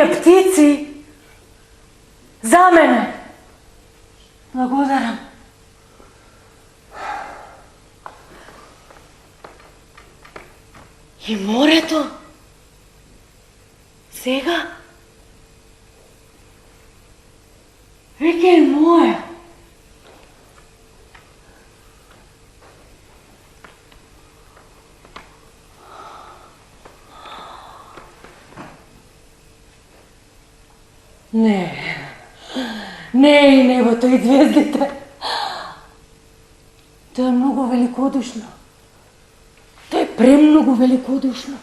тие птици за мене. Благодарам. И морето сега веќе е мое. Не и небото и звездите. Тоа е многу великодушно. Тоа е премногу великодушно.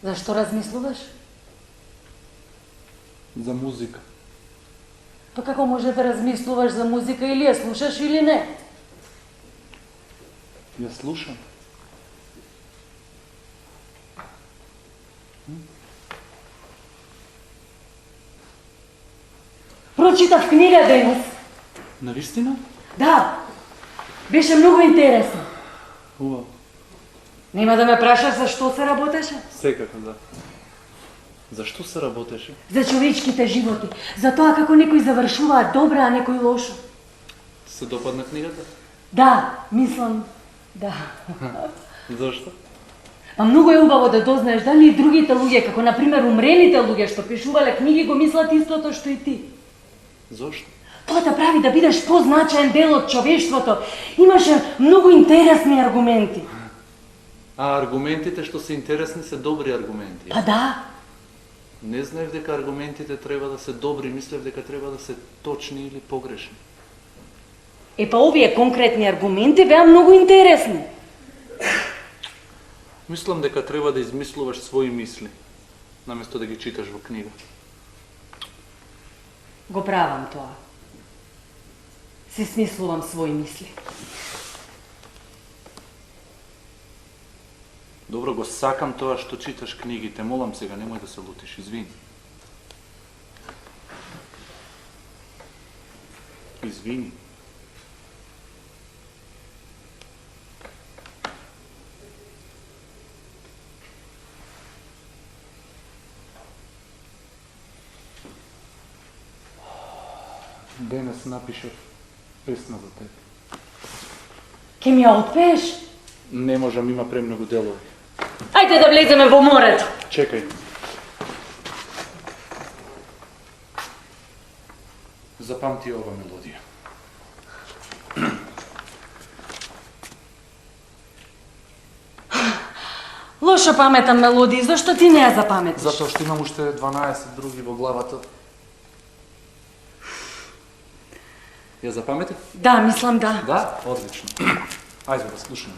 Зашто размислуваш? За музика. Па како може да размислуваш за музика или ја слушаш или не? Ја слушам. Прочитав книга денес. Навистина? Да. Беше многу интересно. Убаво. Нема да ме прашаш за што се работеше? Секако да. Зашто се работеше? За човечките животи. За тоа како некои завршуваат добро, а некои лошо. Се допадна книгата? Да, мислам, да. Зашто? А многу е убаво да дознаеш дали и другите луѓе, како например умрелите луѓе што пишувале книги, го мислат истото што и ти. Зошто? Тоа те прави да бидеш позначаен дел од човештвото. Имаше многу интересни аргументи. А аргументите што се интересни се добри аргументи. Па да. Не знаев дека аргументите треба да се добри, мислев дека треба да се точни или погрешни. Па овие конкретни аргументи беа многу интересни. Мислам дека треба да измислуваш своји мисли, наместо да ги читаш во книга. Го правам тоа. Си смислувам своји мисли. Добро, го сакам тоа што читаш книгите. Молам сега, немој да се лутиш, извини. Извини. Денес напишав песна за тебе. Ке ми ја отпееш? Не можам, има премногу делови. Ајде да влеземе во морето. Чекај. Запамти ова мелодија. Лошо паметам мелодии, зашто ти не ја запаметиш? Затоа што имам уште 12 други во главата. Ја запамети? Да, мислам да. Да? Одлично. Ајде да слушаме.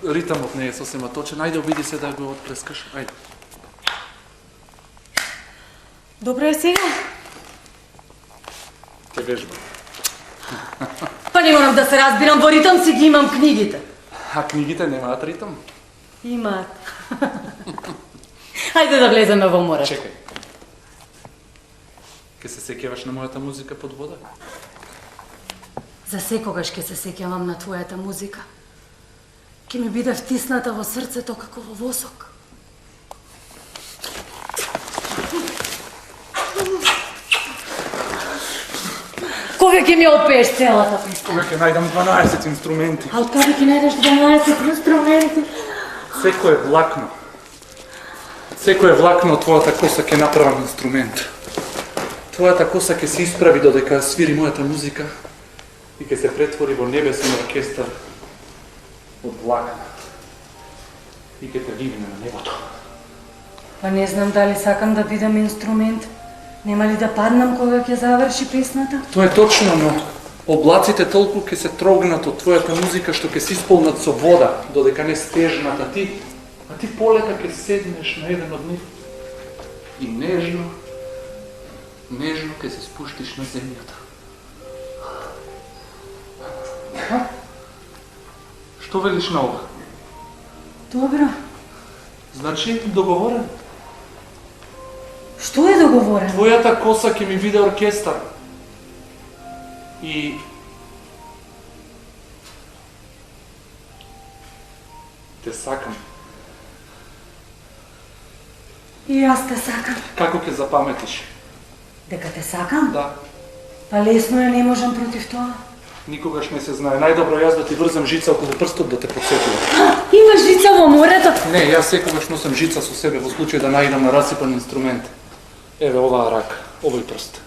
Ритамот не е сосема точен. Ајде обиди се да го отплескаш. Ајде. Добро е сега? Ке вежба. Па не морам да се разбирам, во ритам си ги имам книгите. А книгите немаат ритам? Имаат. Ајде да влеземе во морето. Чекај. Ке се сеќаваш на мојата музика под вода? За секогаш ке се сеќавам на твојата музика. Ке ми биде втисната во срцето како во восок. Кога ќе ми опееш целата песна? Кога ќе најдам 12 инструменти. А од каде ќе најдеш 12 инструменти? Секое влакно од твојата коса ќе направам инструмент. Твојата коса ќе се исправи додека свири мојата музика и ќе се претвори во небесен оркестар од влакна. И ќе те дигне на небото. Па не знам дали сакам да бидам инструмент. Нема ли да паднам кога ќе заврши песната? Тоа е точно, но облаците толку ќе се трогнат од твојата музика што ќе се исполнат со вода додека не стежнат, а ти полека ќе седнеш на еден од нив и нежно ќе се спуштиш на земјата. Што велиш на ова? Добро. Значи, договорен. Што е договорено? Твојата коса ќе ми биде оркестар. И... Те сакам. И јас те сакам. Како ќе запаметиш? Дека те сакам? Да. Па лесно е, не можам против тоа. Никогаш не се знае. Најдобро јас да ти врзам жица околу прстот да те подсетувам. Имаш жица во морето? Не, јас секогаш носам жица со себе во случај да наидам на расипан инструмент. Еве оваа рака, овој прст.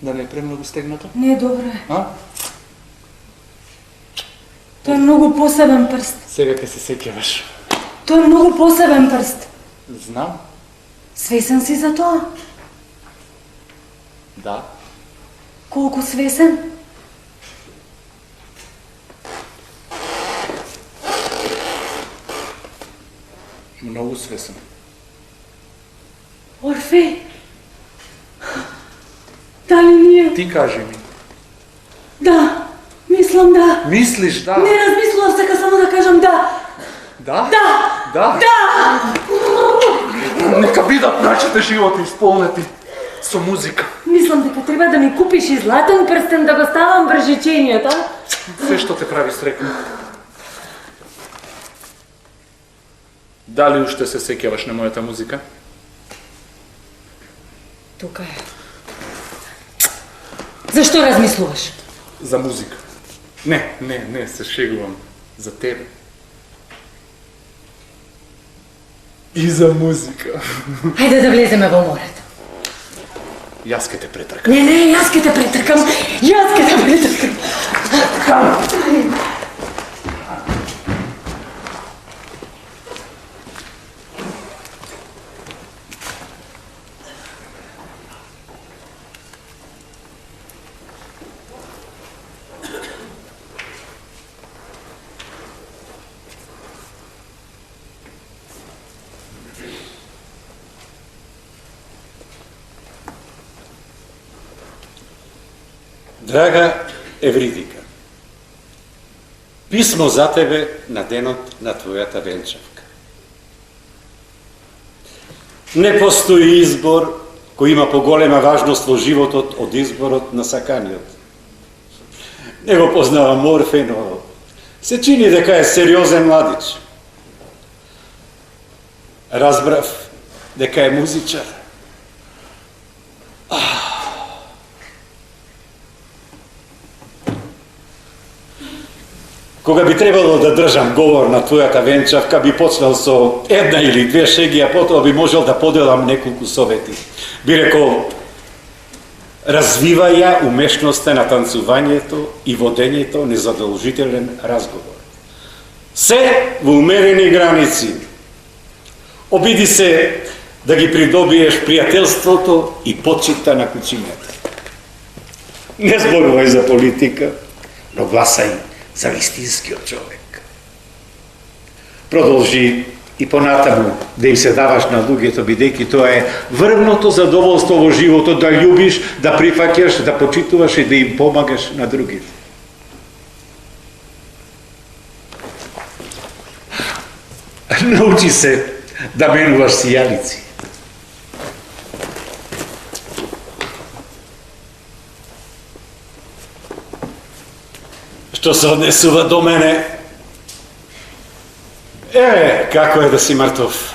Да не е премногу стегнато? Не, добро е. А? Тоа е многу посебен прст. Сега ќе се сеќаваш. Тоа е многу посебен прст. Знам. Свесен си за тоа? Да. Колку свесен? Многу свесен. Орфеј? Дали ние? Ти кажи ми. Да, мислам да. Мислиш да? Не размислував, сека само да кажам да. Да? Да! Да? Да! Нека бидат нашите животи исполнети со музика. Мислам дека треба да ми купиш и златен прстен да го ставам врз жечењето. Се што те прави среќна. Дали уште се сеќаваш на мојата музика? Тука е. Зашто размислуваш? За музика. Не, се шегувам. За тебе. И за музика. Хајде да влеземе во морето. Јас ке те претркам. Не, јас ке те претркам. Јас ке те претркам. Драга Евридика, писмо за тебе на денот на твојата венчавка. Не постои избор кој има поголема важност во животот од изборот на саканиот. Не го познавам Морфеј, но се чини дека е сериозен младич. Разбрав дека е музичар. Кога би требало да држам говор на твојата венчавка, би почнал со една или две шеги, а потоа би можел да поделам неколку совети. Би рекол, развивај ја умешноста на танцувањето и водењето незадолжителен разговор. Се во умерени граници. Обиди се да ги придобиеш пријателството и почита на кучињата. Не зборувај за политика, но гласај за вистинскиот човек. Продолжи и понатаму да им се даваш на луѓето, бидејќи тоа е врвното задоволство во животот, да љубиш, да прифаќаш, да почитуваш и да им помагаш на другите. Научи се да менуваш сијалици. Што се однесува до мене, како е да си мртов.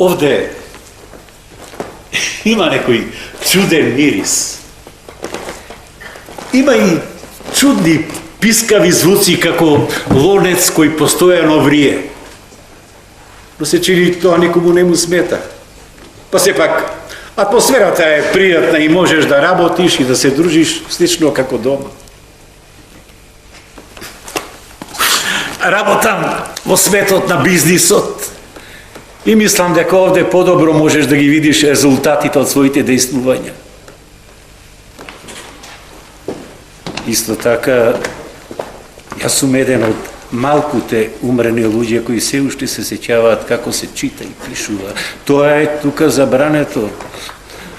Овде има некој чуден мирис. Има и чудни пискави звуци како лонец кој постојано врие. Но се чини тоа никому не му смета. Па сепак, атмосферата е пријатна и можеш да работиш и да се дружиш слично како дома. Работам во светот на бизнисот и мислам дека овде подобро можеш да ги видиш резултатите од своите дејствувања. Исто така, јас сум еден од малкуте умрени луѓе кои се уште се сеќаваат како се чита и пишува. Тоа е тука забрането.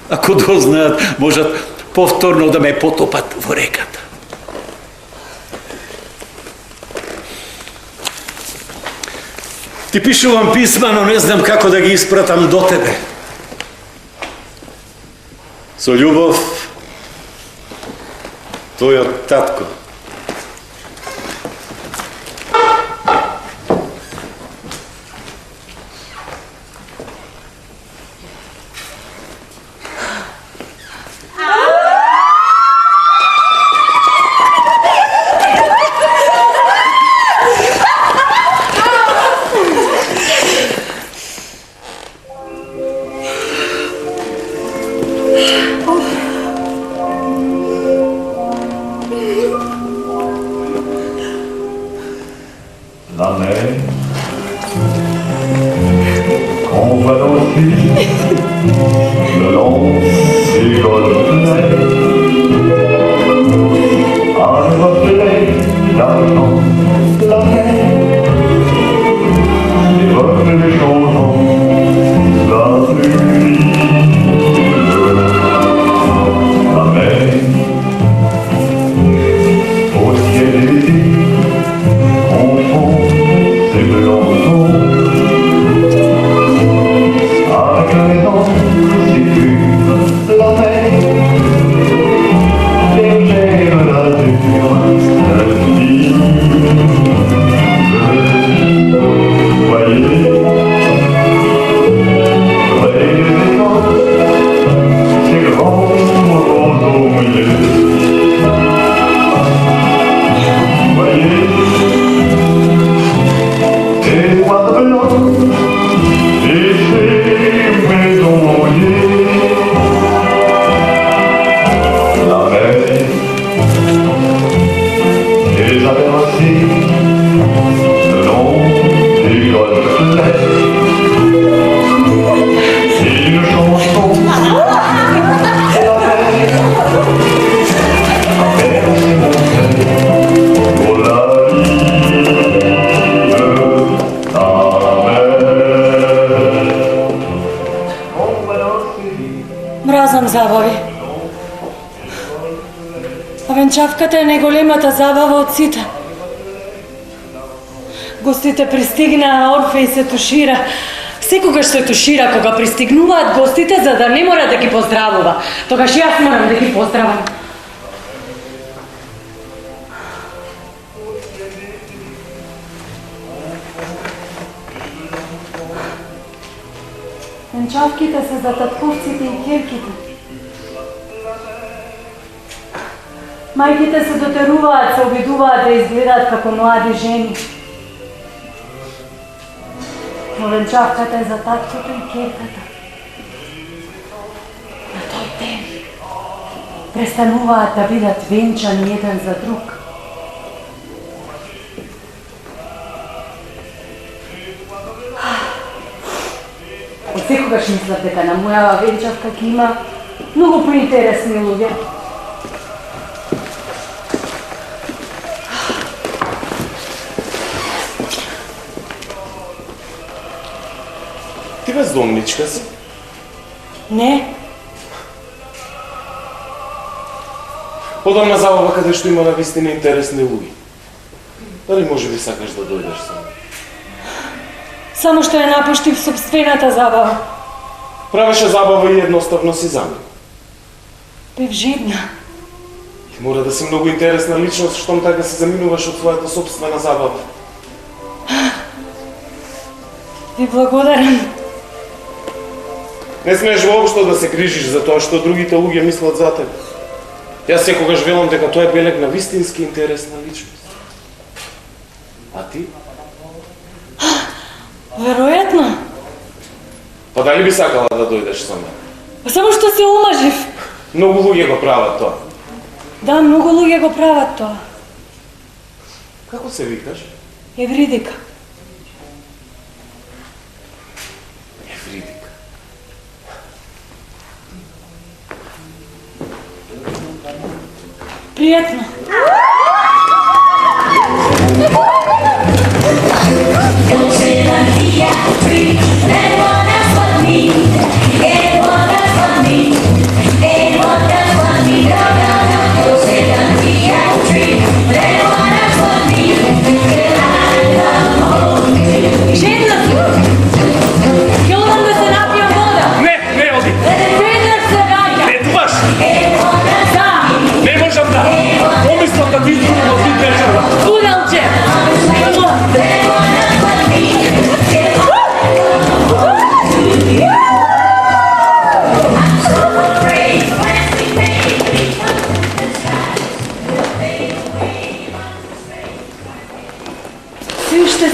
Ако дознаат, можат повторно да ме потопат во реката. Ти пишувам писма, но не знам како да ги испратам до тебе. Со љубов, твојот татко. La mer, on va danser le long des golfes, un reflet d'argent, la mer, les reflets changeants, la pluie, la mer, au ciel élevé, confond ses blancs avec les dents si pures, la mer, légère l'azur, voyez, près des étangs, ces grands roseaux mouillés. Voyez, et noirs blancs, et ces maisons mouillées. La mer, les aberrations, le long des golfes, et une chanson, et la mer, berce mon cœur, pour la vie, la mer. On va danser. Мразам забави. А венчавката е најголемата забава од сите. Гостите пристигнаа, Орфеј се тушира. Секогаш се тушира кога пристигнуваат гостите, за да не мора да ги поздравува. Тогаш јас морам да ги поздравам. Венчавките се за татковците и ќерките. Мајките се дотеруваат, се обидуваат да изгледаат како млади жени. Но венчавката е за таткото и ќерката. На тој ден престануваат да бидат венчани еден за друг. Од секогаш мислев дека на мојава венчавка ќе има многу поинтересни луѓе. Ти бездомничка си? Не, Одам на забава каде што има навистина интересни луѓе. Дали може би сакаш да дојдеш сам? само што ја напуштив собствената забава. Правеше забава и едноставно си замин. Бев жедна. Ти мора да си многу интересна личност, штом така се заминуваш од твојата собствена забава. Ви благодарам. Не смееш воопшто да се грижиш за тоа што другите луѓе мислат за тебе. Јас секогаш велам дека тоа е белег на вистински интересна личност. А ти? Веројатно. Па дали би сакала да дојдеш со мене? Само што се омажив. Многу луѓе го прават тоа. Да, многу луѓе го прават тоа. Како се викаш? Евридика. Евридика. Пријатно. Everyone else but me.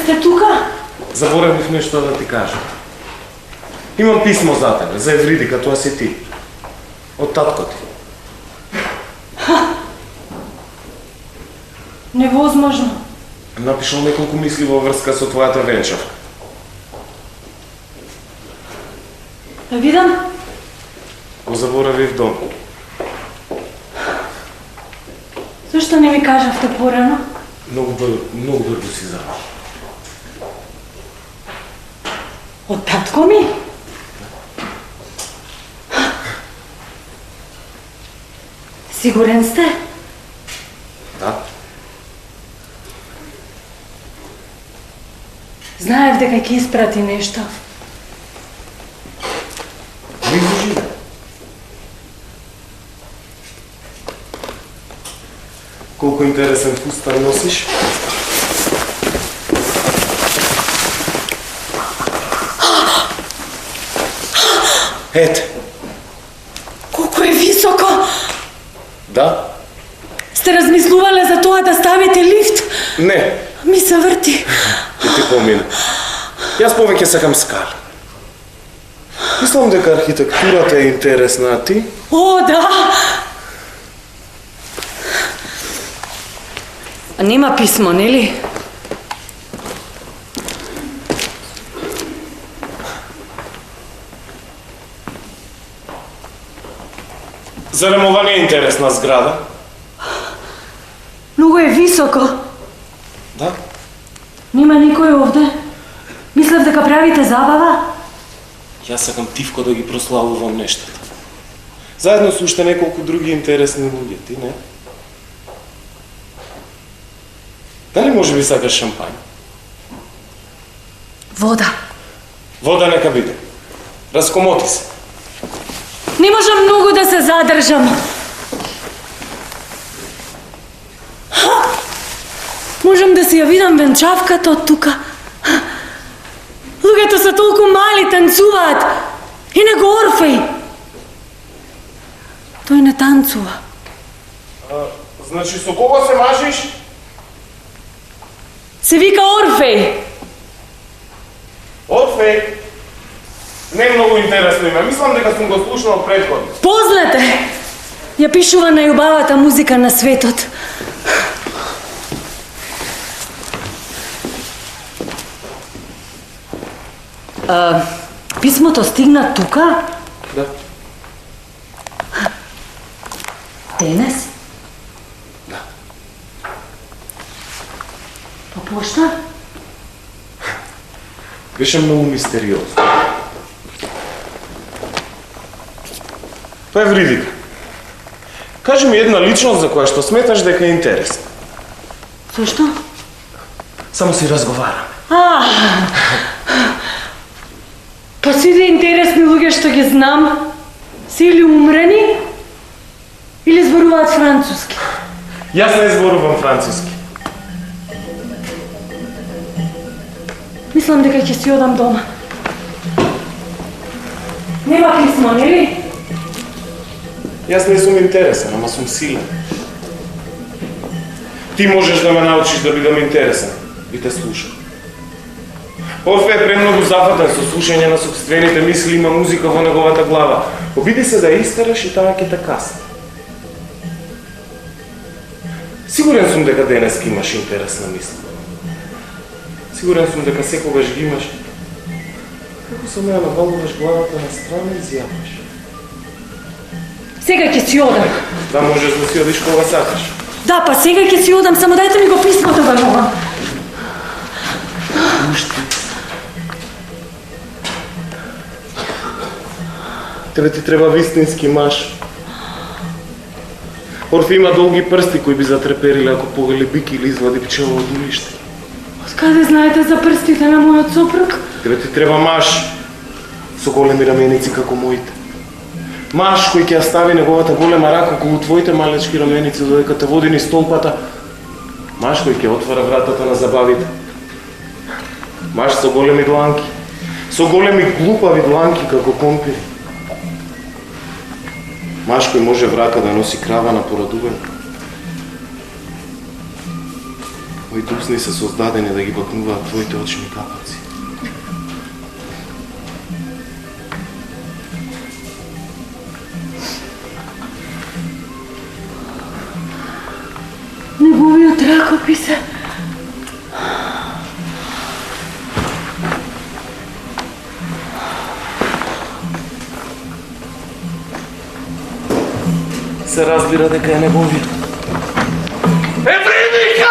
сте тука? Заборавив нешто да ти кажам. Имам писмо за тебе, за Евридика, тоа си ти. Од татко ти. Невозможно. Напишал неколку мисли во врска со твојата венчавка. Да видам? Го заборавив дом. Зашто не ми кажавте порано? Многу брзо си забрал. Од татко ми? Сигурен сте? Да? Знаев дека ќе испрати нешто. Не изложи. Колку интересен фустан носиш? Ете. Колку е високо! Да? Сте размислувале за тоа да ставите лифт? Не. Ми се врти. И ти помина. Јас повеќе сакам скали. Мислам дека архитектурата е интересна, а ти? О, да! А нема писмо, нели? Зарем ова не е интересна зграда? Многу е високо. Да? Нема никој овде. Мислев дека правите забава. Јас сакам тивко да ги прославувам нештата. Заедно со уште неколку други интересни луѓе, ти не? Дали може би сакаш шампањ? Вода. Вода нека биде. Раскомоти се. Не можам многу да се задржам. Можам да си ја видам венчавката од тука. Луѓето се толку мали, танцуваат. И него Орфеј. Тој не танцува. Значи со кого се мажиш? Се вика Орфеј. Орфеј. Не е многу интересно име. Мислам дека сум го слушнал претходно. Познате. Ја пишува најубавата музика на светот. Писмото стигна тука? Да. Денес? Да. По пошта? Беше многу мистериозно. Тоа е Евридика. Кажи ми една личност за која што сметаш дека е интересна. Зошто? Само си разговараме. Па сите интересни луѓе што ги знам, се или умрени, или зборуваат француски. Јас не зборувам француски. Мислам дека ќе си одам дома. Нема писмо, нели? Јас не сум интересен, ама сум силен. Ти можеш да ме научиш да бидам интересен и те слушам. Орфеј е премногу зафатен со слушање на собствените мисли, има музика во неговата глава. Обиди се да ја истераш и таа ќе те касне. Сигурен сум дека денеска имаш интересна мисла. Сигурен сум дека секогаш ги имаш. Како со мене навалуваш главата на страна и зјаваш. Сега ќе си одам. Да можеш да си одиш кога сакаш. Да, па сега ќе си одам, само дајте ми го писмото, бе, мога. Уште. Тебе ти треба вистински маж. Орфеј има долги прсти кои би затрепериле ако погале бик или извади пчела од улиште. Откаде знаете за прстите на мојот сопруг? Тебе ти треба маж со големи раменици како моите. Маж кој ќе ја стави неговата голема рака околу твоите малечки раменици додека те води низ столпата. Маж кој ќе отвора вратата на забавите. Маж со големи дланки. Со големи глупави дланки како компири. Маж кој може в рака да носи крава на порадување. Твоите усни се создадени да ги бакнуваат твоите очни капаци. Неговиот ракопис. Се разбира дека е неговиот. Евредика!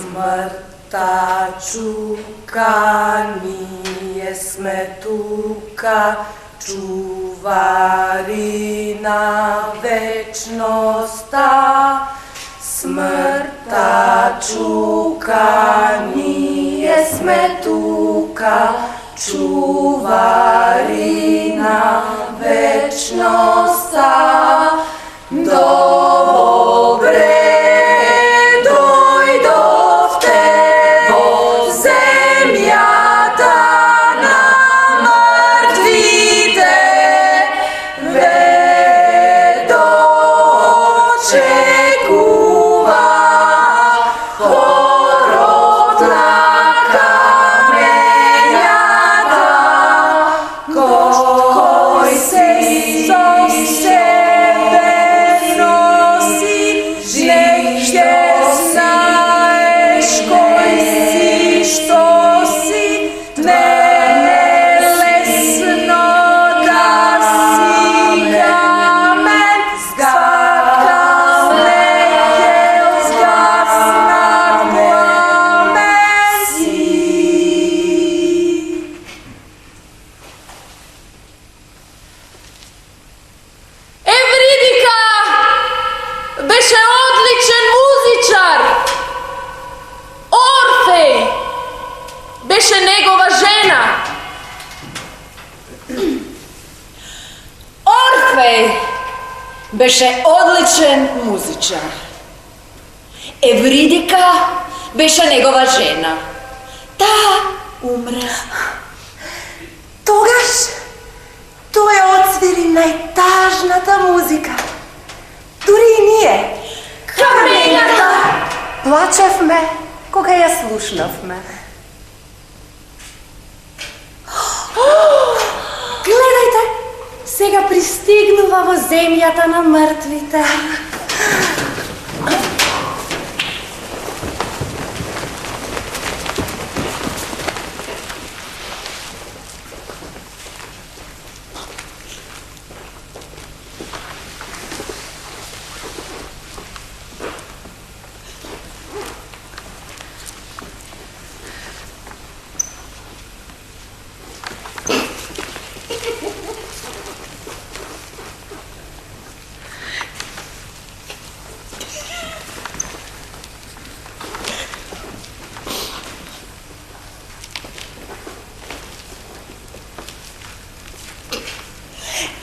Смъртта чука, ние сме тука, чувари на вечността. Смъртта чука, ние сме тука, чувари на вечността. Добре беше одличен музичар. Евридика беше негова жена. Таа умре. Тогаш тој отсвири најтажната музика. Дури и ние, камењата, плачевме кога ја слушнавме. Гледајте, сега пристигнува во земјата на мртвите.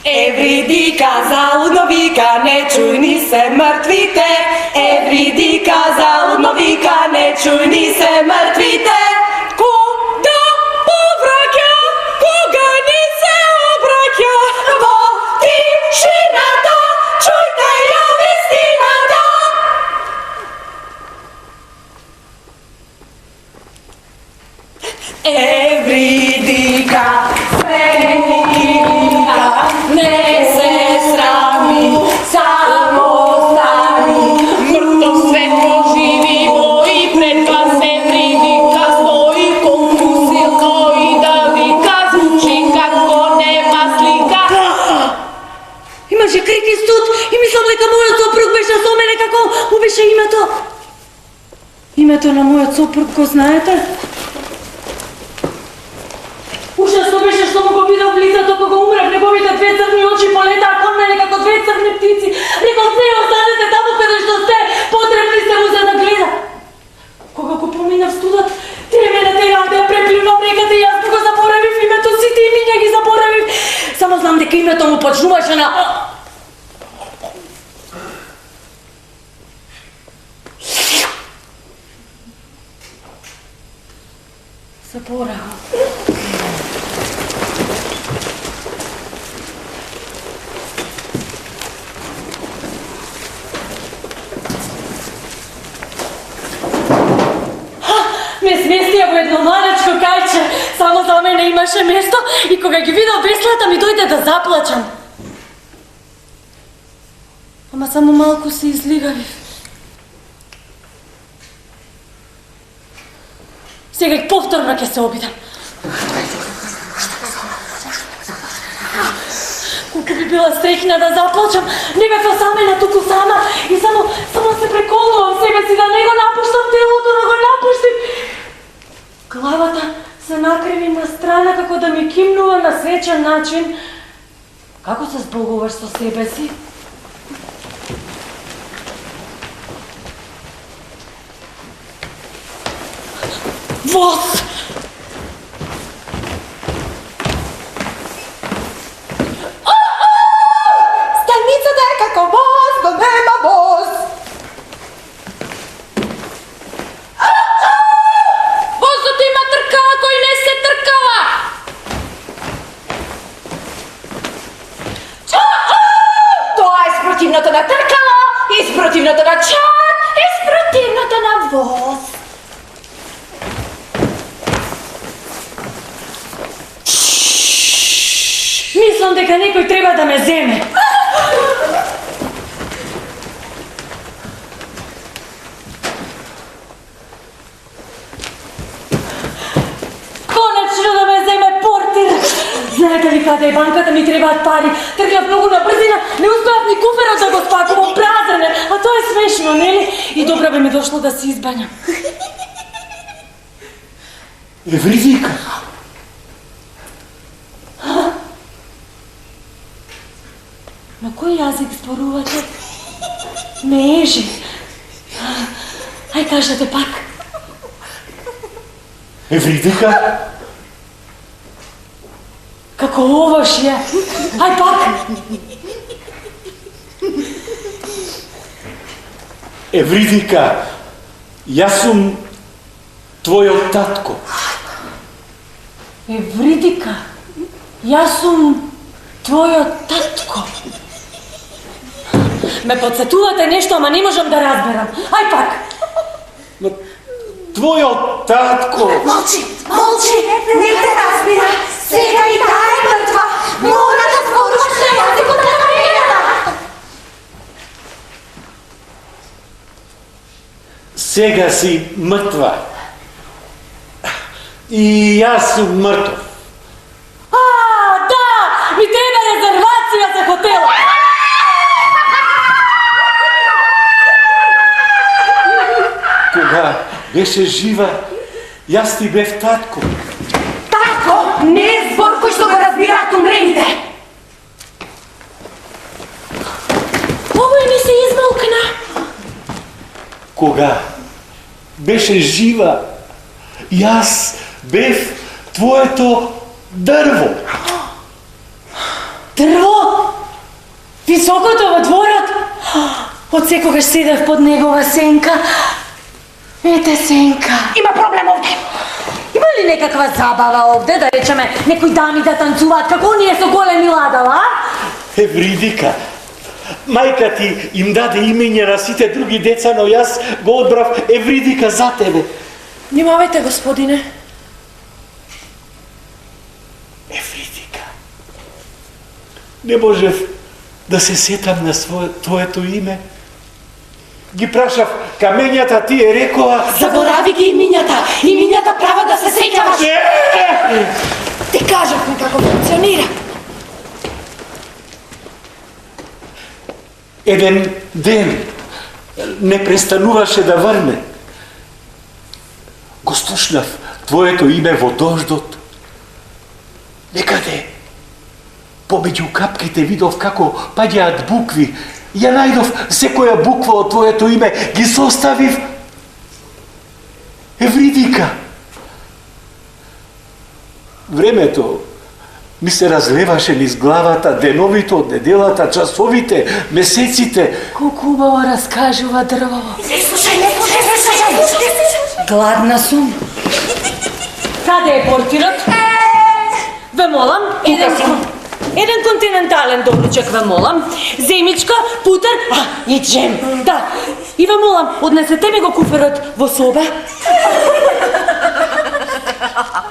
Евридика залудно вика, не чуј ни се мртвите. Евридика залудно вика, не чуј ни се мртвите. Кога повраќа, кога ни се обраќа, во тишината чујте ја вистината. Евридика, Евридика. суд и мислам дека мојот сопруг беше со мене како му беше името. Името на мојот сопруг го знаете? Ужасно беше што му го видов лицето кога умрев, неговите две црни очи полетаа кон мене како две црни птици. Рекол, не останете таму каде што сте, потребни сте му за да гледа. Кога го поминав студот, тие мене тераа да ја преплюнав реката и јас го заборавив името, сите имиња ги заборавив. Само знам дека името му почнуваше на... Заборавам. Ме сместија во едно малечко кајче, само за мене имаше место и кога ги видел веслата ми дојде да заплачам. Ама само малку се излигавив. Сега и повторно ќе се обидам. Колку би била среќна да заплачам, не бев осамена туку сама и само се преколнувам себе си да не го напуштам телото, да го напуштим. Главата се накриви на страна како да ми кимнува на свечен начин. Како се збогуваш со себе си? Воз! Станицата е како воз, но нема воз. Возот има тркала кој не се тркала. Тоа е спротивното на тркала, и спротивното на чат, и спротивното на воз. Мислам дека некој треба да ме земе. Конечно да ме земе портир. Знаете ли каде е банката, ми требаат пари. Тргнав многу на брзина, не успеав ни куферот да го спакувам, празен е. А тоа е смешно, нели? И добро би ми дошло да се избањам. Евридика! На кој јазик зборувате? Не ежи. Ај кажете пак. Евридика! Како овошје. Ај пак. Евридика! Јас сум твојот татко. Евридика, јас сум твојот татко. Ме подсетувате нешто, ама не можам да разберам. Ај пак. Но твојот татко! Молчи, молчи, не те разбира. Сега и таа е мртва. Мора да зборуваш на јазикот на камената. Сега си мртва. И јас сум мртов. Да, ми треба резервација за хотела. Кога беше жива, јас ти бев татко. Татко не е збор кој што го разбираат умрените. Овој ми се измолкна. Кога беше жива, јас бев твоето дрво. Дрво? Високото во дворот? Од секогаш седев под негова сенка. Ете сенка. Има проблем овде. Има ли некаква забава овде, да речеме, некои дами да танцуваат како ние со големи ладала? Евридика, мајка ти им даде имење на сите други деца, но јас го одбрав Евридика за тебе. Внимавајте, господине. Евридика, не можев да се сетам на твоето име. Ги прашав камењата, тие рекоа... Заборави ги имињата. Имињата права да се сеќаваш. Не! Ти кажавме како функционира. Еден ден не престануваше да врне. Го слушнав твоето име во дождот. Некаде, помеѓу капките видов како паѓаат букви. Ја најдов секоја буква од твоето име, ги составив. Евридика. Времето ми се разлеваше низ главата, деновите од неделата, часовите, месеците. Колку убаво раскажува дрво. Слушај. Гладна сум. Каде е портирот? Ве молам, еден континентален добручек ве молам, земичка, путер, и джем. Да, и ве молам, однесете ми го куферот во соба.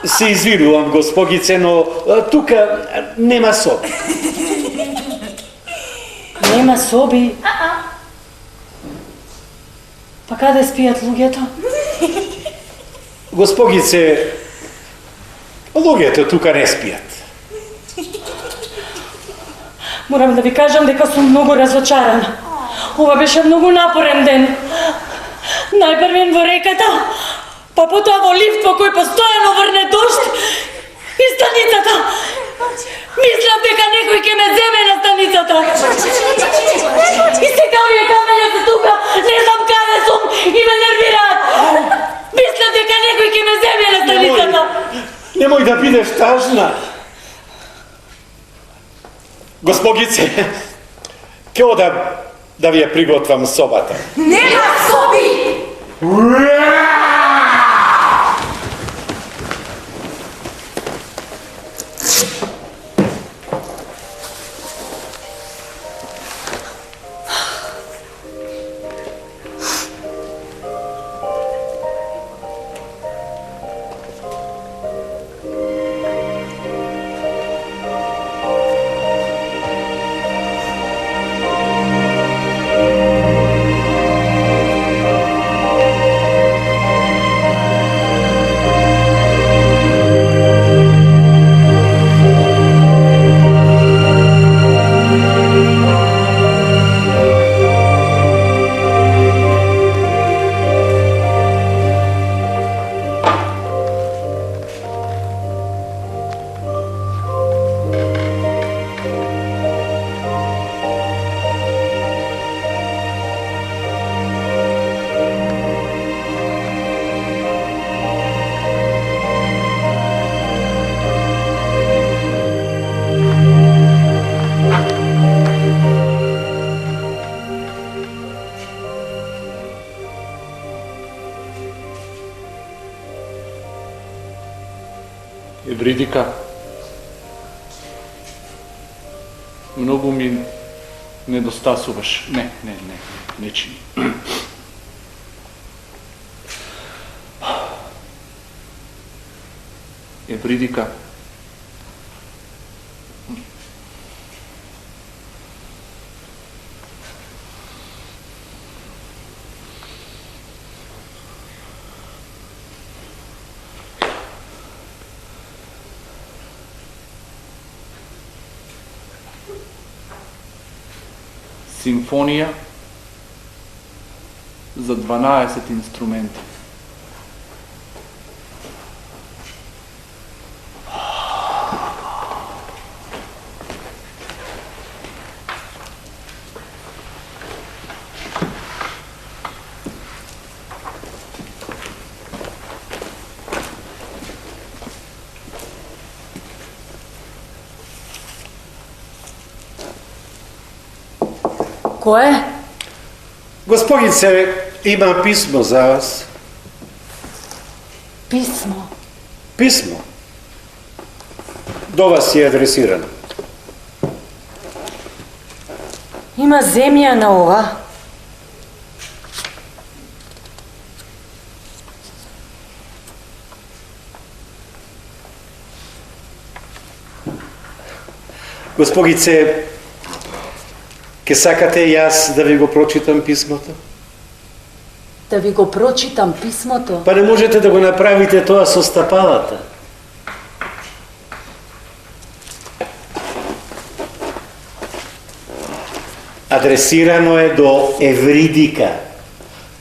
Се извинувам, госпогице, но тука нема соби. Нема соби. Па каде спијат луѓето? Госпогице, луѓето тука не спијат. Морам да ви кажам дека сум многу разочарана. Ова беше многу напорен ден. Најпрвен во реката, па потоа во лифт во кој постојано врне дожд и станицата. Мислам дека некој ќе ме земе на станицата. И сега овие камења се тука, не знам каде сум и ме нервираат. Мислам дека некој ќе ме земе на станицата. Немој да бидеш тажна. Госпогице, ќе одам да ви ја приготвам собата. Нема соби! Евридика, многу ми недостасуваш. Не чини. Евридика, симфонија за 12 инструменти. Кое? Госпогице, има писмо за вас. Писмо. Писмо. До вас е адресирано. Има земја на ова. Госпогице, ке сакате јас да ви го прочитам писмото? Да ви го прочитам писмото? Па не можете да го направите тоа со стапалата. Адресирано е до Евридика.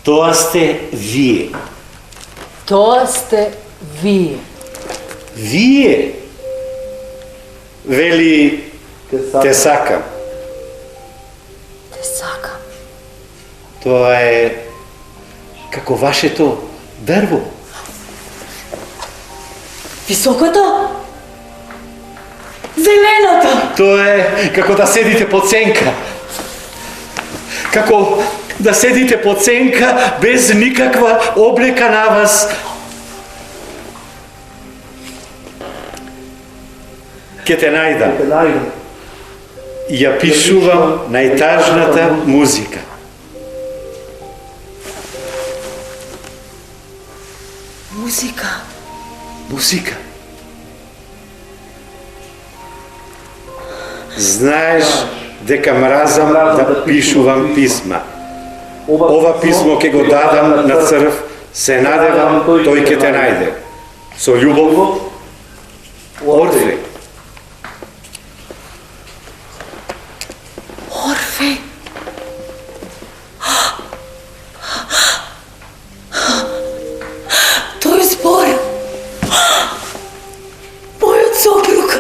Тоа сте вие. Тоа сте вие. Вие, вели, те сакам. Те сакам. Тоа е како вашето дрво. Високото? Зеленото? Тоа е како да седите под сенка. Како да седите под сенка без никаква облека на вас. Ке те најдам. Ја пишувам најтажната музика. Музика. Музика. Знаеш дека мразам да пишувам писма. Ова писмо ке го дадам на црв, се надевам тој ке те најде. Со љубов, Орфеј. Орфеј. Тој збор. Мојот сопруг.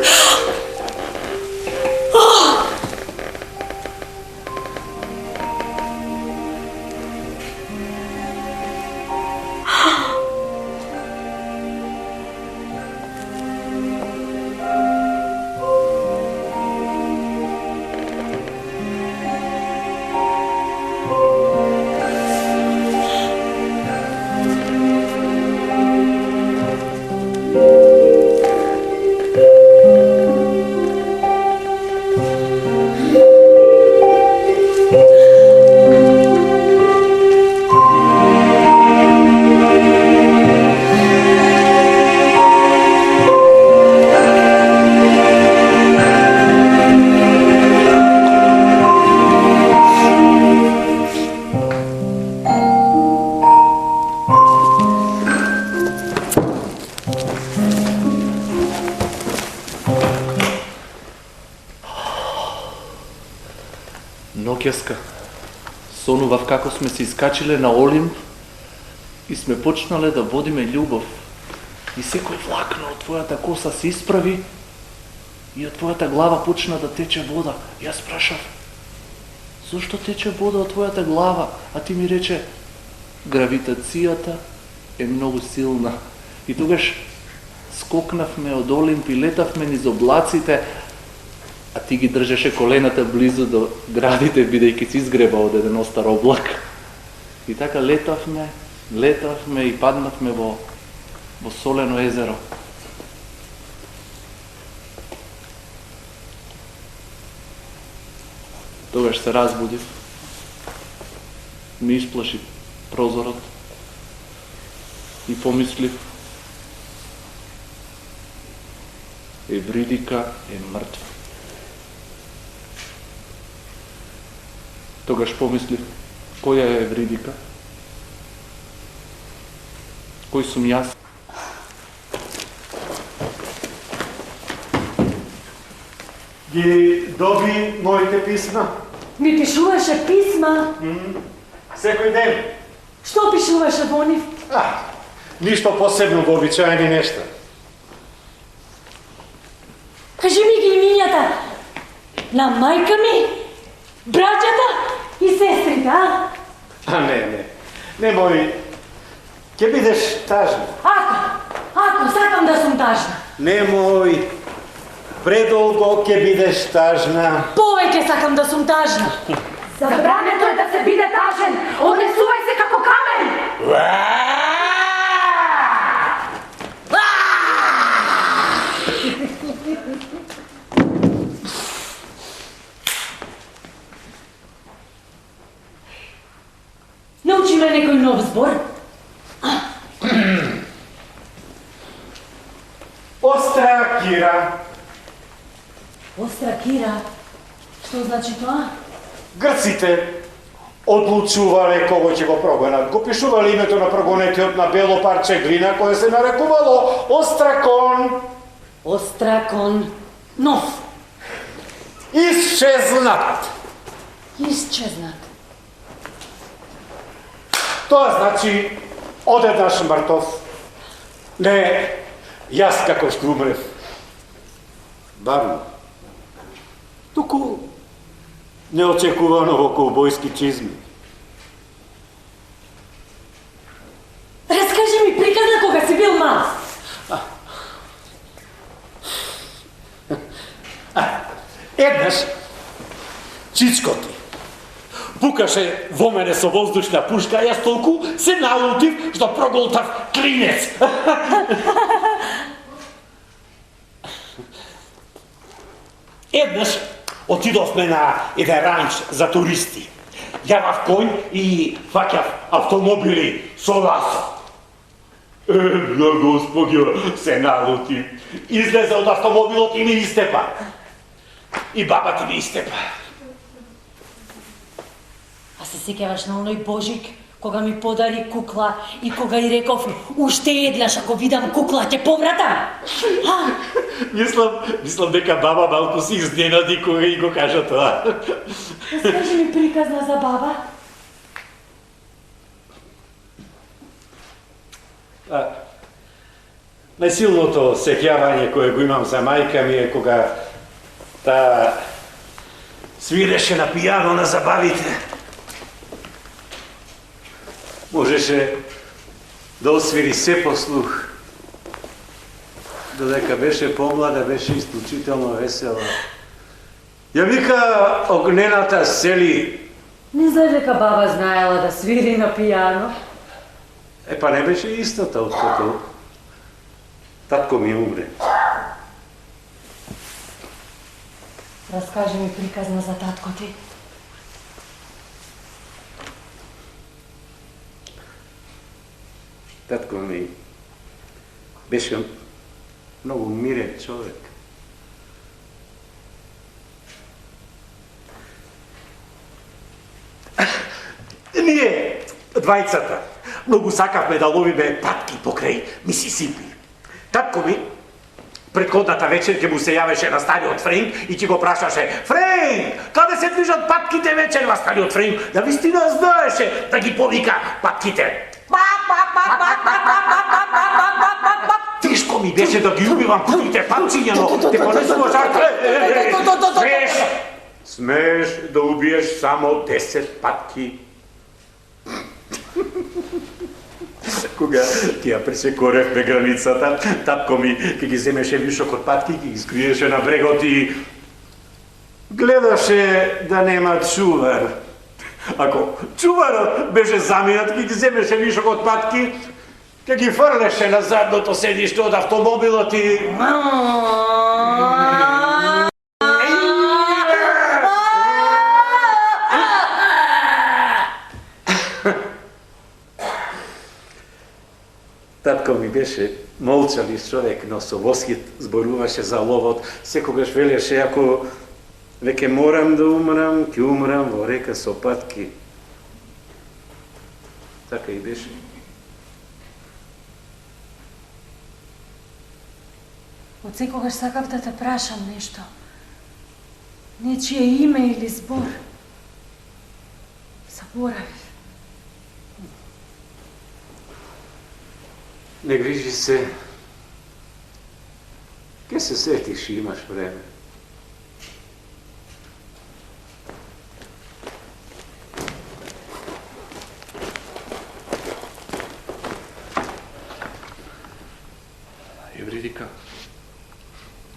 Ноќеска, сонував како сме се искачиле на Олимп и сме почнале да водиме љубов. И секој влакна од твојата коса се исправи и од твојата глава почна да тече вода. Јас прашав, зошто тече вода од твојата глава? А ти ми рече, гравитацијата е многу силна. И тогаш скокнавме од Олимп и летавме низ облаците, а ти ги држеше колената близу до градите, бидејќи си изгреба од еден остар облак. И така летавме и паднавме во солено езеро. Тогаш се разбудив, ми исплаши прозорот и помислив, Евридика е мртва. Тогаш помислив, која е Евридика? Кој сум јас? Ги доби моите писма? Ми пишуваше писма. Секој ден. Што пишуваше во нив? Ништо посебно, вообичаени нешта. Кажи ми ги имињата на мајка ми, браќата и сестрите, а? Не. Немој, ќе бидеш тажна. Ако, сакам да сум тажна. Немој, предолго ќе бидеш тажна. Повеќе сакам да сум тажна. Забрането е да се биде тажен. Однесувај се како камен. Научи ме некој нов збор. Остра кира. Остра кира. Што значи тоа? Грците одлучувале кого ќе го прогонат. Го пишувале името на прогонетиот на бело парче глина кое се нарекувало Остракон. Остракон. Нов. Исчезнат. Исчезнат. Тоа значи, одеднаш мртов. Не, јас како што умрев. Барно. Туку неочекувано во ковбојски чизми. Раскажи ми приказна кога си бил мал. Еднаш, чичко ти пукаше во мене со воздушна пушка, а јас толку се налутив што проголтав клинец. Еднаш отидовме на еден ранч за туристи. Јавав коњ и фаќав автомобили со ласо. Една господја се налути. Излезе од автомобилот и ми истепа. И баба ти ми истепа. А се сеќаваш на оној Божик, кога ми подари кукла и кога и реков, уште еднаш ако видам кукла, ќе повратам. Мислам дека баба малку си изненади кога и го кажа тоа. Скажи ми приказна за баба. Најсилното сеќавање кое го имам за мајка ми е кога таа свиреше на пијано на забавите. Можеше да освири се по слух. Додека беше помлада, беше исклучително весела. Ја вика огнената сели. Не знаеш дека баба знаела да свири на пијано? Па не беше истата, откато татко ми умре. Раскажи ми приказна за татко ти. Татко ми беше многу мирен човек. Ние, двајцата, многу сакавме да ловиме патки покрај Мисисипи. Татко ми предходната вечер ќе му се јавеше на стариот Френк и ќе го прашаше: Френк, каде се движат патките вечерва? Стариот Френк да вистина знаеше да ги повика патките. Тешко ми беше да ги убивам кутрите патчиња, но те понесува жарка. Смеш да убиеш само 10 патки. Кога ќе ја пресекоревме границата, татко ми ќе ги земеше вишок од патки, ќе ги скриеше на брегот и гледаше да нема чувар. Ако чуварот беше заминат, ќе ги земеше вишок од патки, ќе ги фрлеше на задното седиште од автомобилот и... Татко ми беше молчалив човек, но со восхит зборуваше за ловот. Секогаш велеше, ако веќе морам да умрам, ќе умрам во река со патки. Така и беше. Од секогаш сакав да те прашам нешто. Нечие име или збор. Заборавив. Не грижи се. Ке се сетиш и имаш време.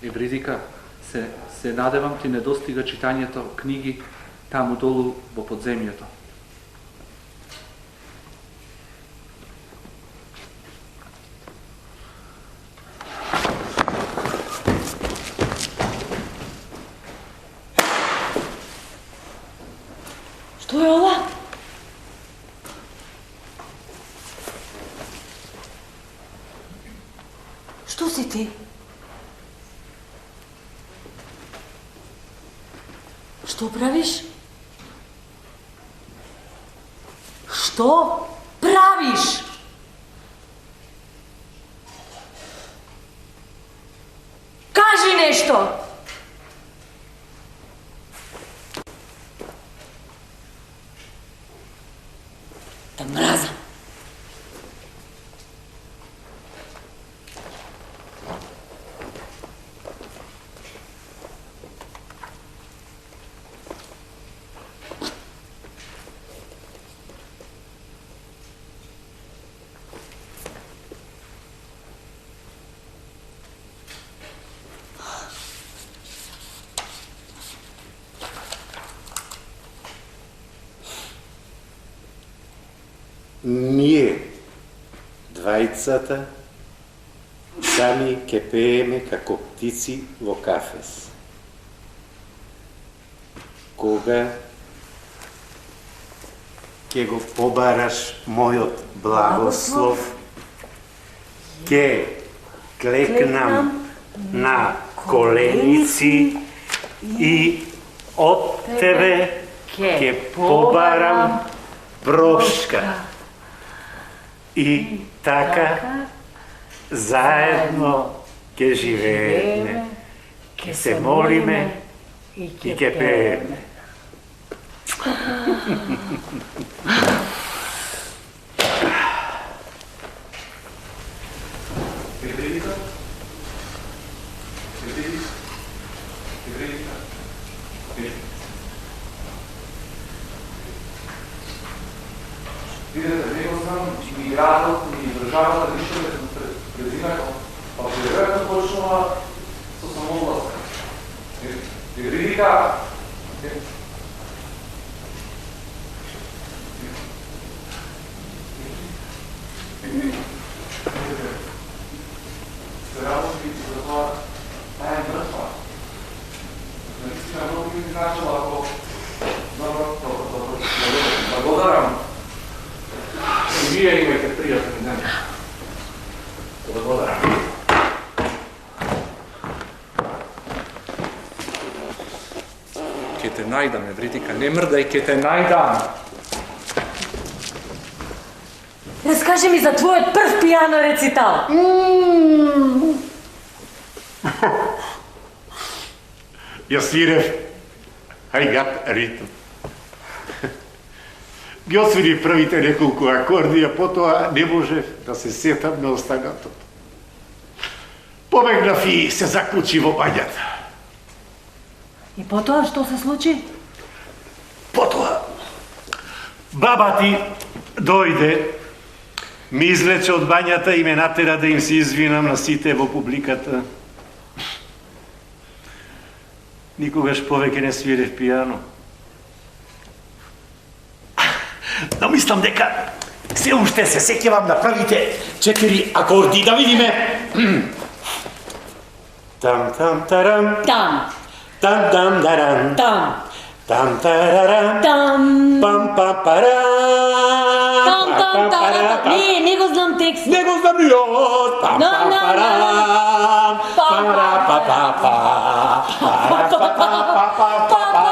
Евридика, се надевам ти не достига читањето книги таму долу во подземјето. Што е ова? Што си ти? Што правиш? Што правиш? Кажи нешто! ние, двајцата, сами ке пееме како птици во кафес. Кога ке го побараш мојот благослов, ке клекнам на коленици и од тебе ке побарам прошка. И така заедно ке живееме, ке се молиме и ке пееме. Видете, не го знам, ни градот, ни државата, ништо не презимајко, па веројатно почнува со самогласка. Евредика, се работи за тоа, таа е мртва. Наистина многу ми значило, ако добро, благодарам. И вие имајте пријатни ден. Благодарам. Ке те најдам, Евредика, не мрдај, ке те најдам. Разкажи ми за твојот прв пијано рецитал. Ја свирев хајгат ритм. Ги освири првите неколку акорди, а потоа не можев да се сетам на останатото. Побегнав и се заклучи во бањата. И потоа што се случи? Потоа баба ти дојде, ми излече од бањата и ме натера да им се извинам на сите во публиката. Никогаш повеќе не свирев пијано. Но мислам дека се уште се сеќавам на првите 4 акорди, да видиме. Там там тарам. Там. Там там дарам. Там. Там тарарам. Там. Пам пам парам. Там, тарата. Не го знам текст. Не го знам јот. Пам пам парам. Пара па па па. Пара па па па па.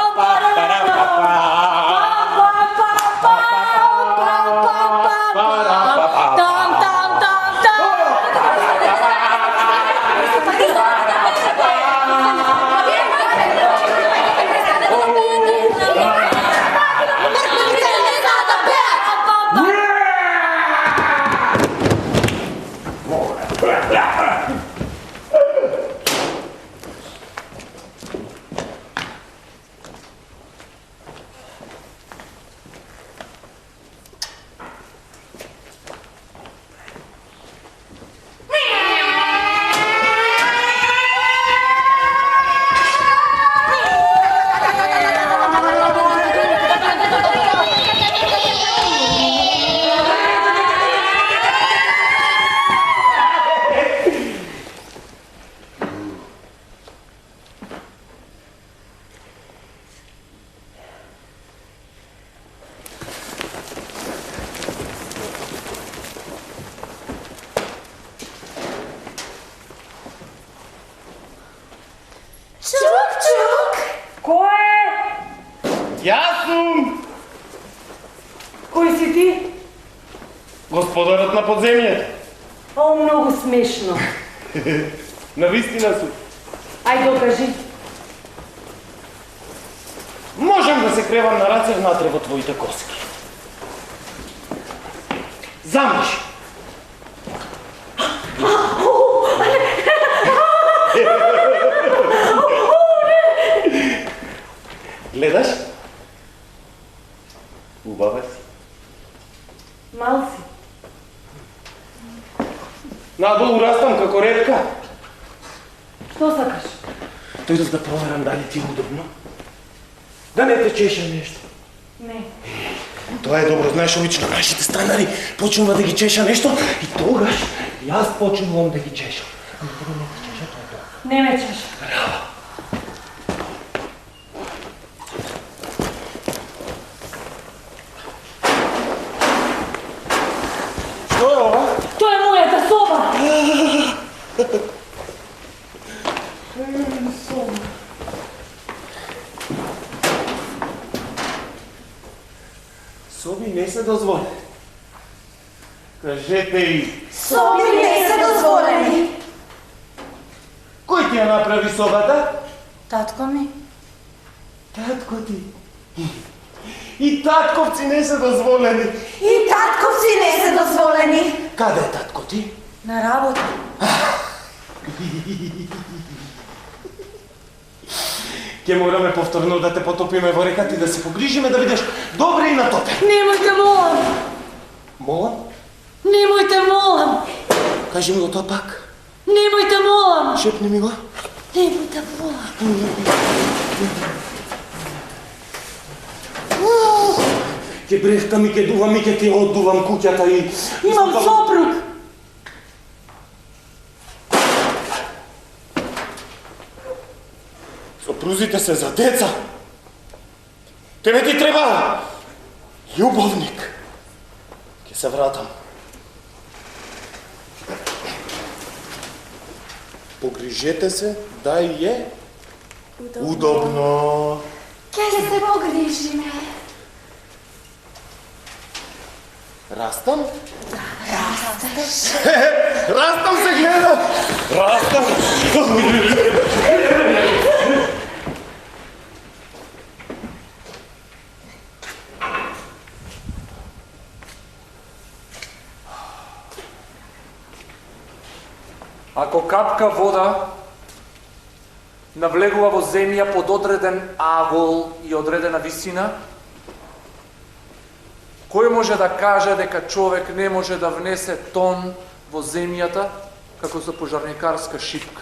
Господарот на подземјето. О, многу смешно. Навистина су. Ај докажи. Можем да се кревам на раце внатре во твоите коски. Замрши. Гледаш? Убава си. Мал си. Надолу растам како редка. Што сакаш? Дојдов да проверам дали ти е удобно. Да не те чеше нешто. Не. Тоа е добро, знаеш, обично нашите станари почнува да ги чеша нешто и тогаш јас почнувам да ги чешам. Ама тебе не ти чеша, тоа е добро. Не ме чеш. Што е ова? Тоа е мојата соба. Соби не се дозволени. Кажете и, Соби не се дозволени. кој ти ја направи собата? Татко ми. Татко ти. И татковци не се дозволени. И татковци не се дозволени. Каде е татко ти? На работа. Ке мораме повторно да те потопиме во реката и да се погрижиме да бидеш добре и натопен. Немојте, молам. Молам? Немојте, молам. Кажи ми го тоа пак. Немојте, молам. Шепни ми го. Немојте, молам. Ке брехкам и ке дувам и ке ти оддувам куќата и... Имам сопруг. Сопрузите се за деца. Тебе ти треба љубовник. Ке се вратам. Погрижете се да и е удобно. Ке се погрижиме. Растам? Растеш. Растам се гледа! Растам! Ако капка вода навлегува во земја под одреден агол и одредена висина, кој може да каже дека човек не може да внесе тон во земјата како со пожарникарска шипка?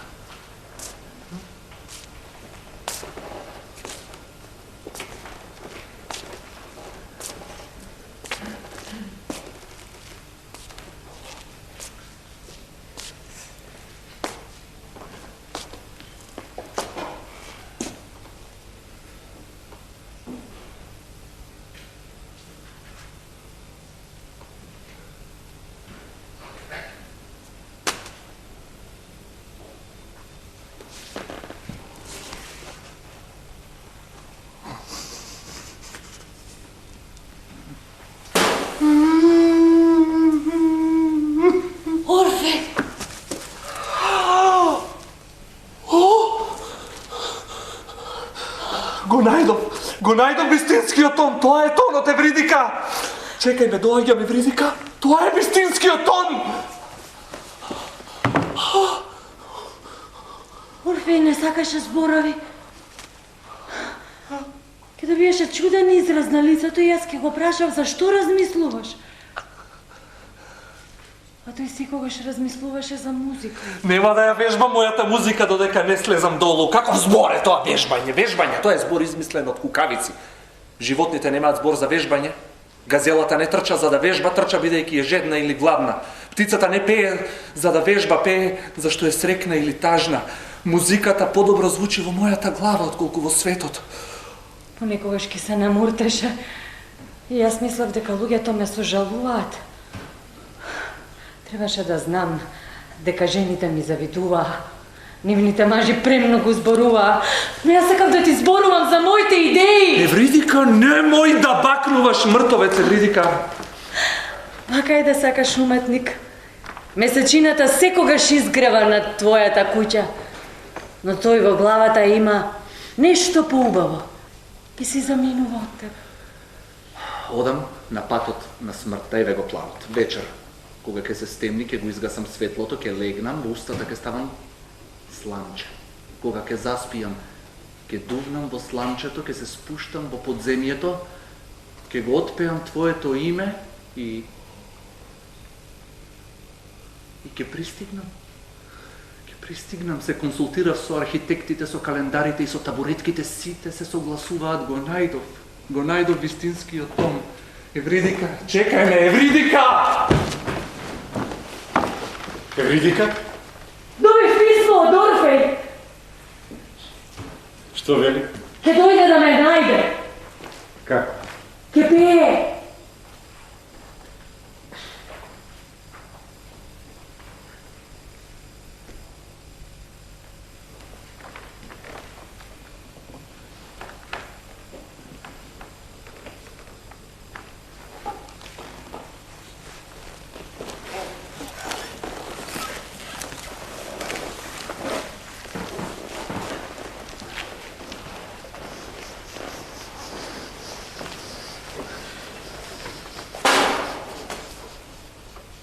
Орфе. Го најдов вистинскиот тон, тоа е тонот Евридика. Чекај, не доаѓа Евридика, тоа е вистинскиот тон. Орфеј не сакаше зборови. Ке добиеше чуден израз на лицето и јас ке го прашав зашто размислуваш. А тој секогаш размислуваше за музика. Нема да ја вежбам мојата музика додека не слезам долу. Каков збор е тоа вежбање? Вежбање, тоа е збор измислен од кукавици. Животните немаат збор за вежбање. Газелата не трча за да вежба, трча бидејќи е жедна или гладна. Птицата не пее за да вежба, пее зашто е срекна или тажна. Музиката подобро звучи во мојата глава отколку во светот. Понекогаш ке се намуртеше. И јас мислев дека луѓето ме сожалуваат. Требаше да знам дека жените ми завидуваа. Нивните мажи премногу зборуваа. Но јас сакам да ти зборувам за моите идеи. Евридика, немој да бакнуваш мртовец, Евридика. Бакај да сакаш уметник. Месечината секогаш изгрева над твојата куќа. Но тој во главата има нешто поубаво. Ке си заминува од тебе. Одам на патот на смртта и ве го планот. Вечер, кога ќе се стемни, ќе го изгасам светлото, ќе легнам, во устата ќе ставам сланче. Кога ќе заспијам, ќе дувнам во сланчето, ќе се спуштам во подземјето, ќе го отпеам твоето име и ќе пристигнам. Ќе пристигнам, се консултирав со архитектите, со календарите и со табуретките, сите се согласуваат, го најдов вистинскиот тон. Евридика, чекај ме, Евридика! Евридика? Добив писмо од Орфеј. Што вели? Ке дојде да ме најде. Како? Ке пее.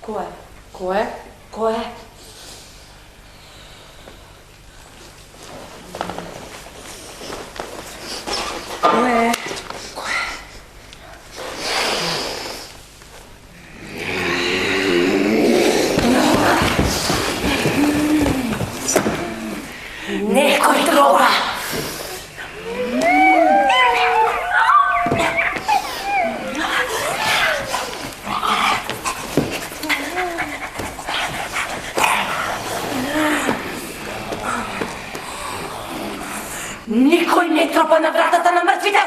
Кој е? Кој е? Кој е? Кој е? Некој друга. Никој не тропа на вратата на мртвите!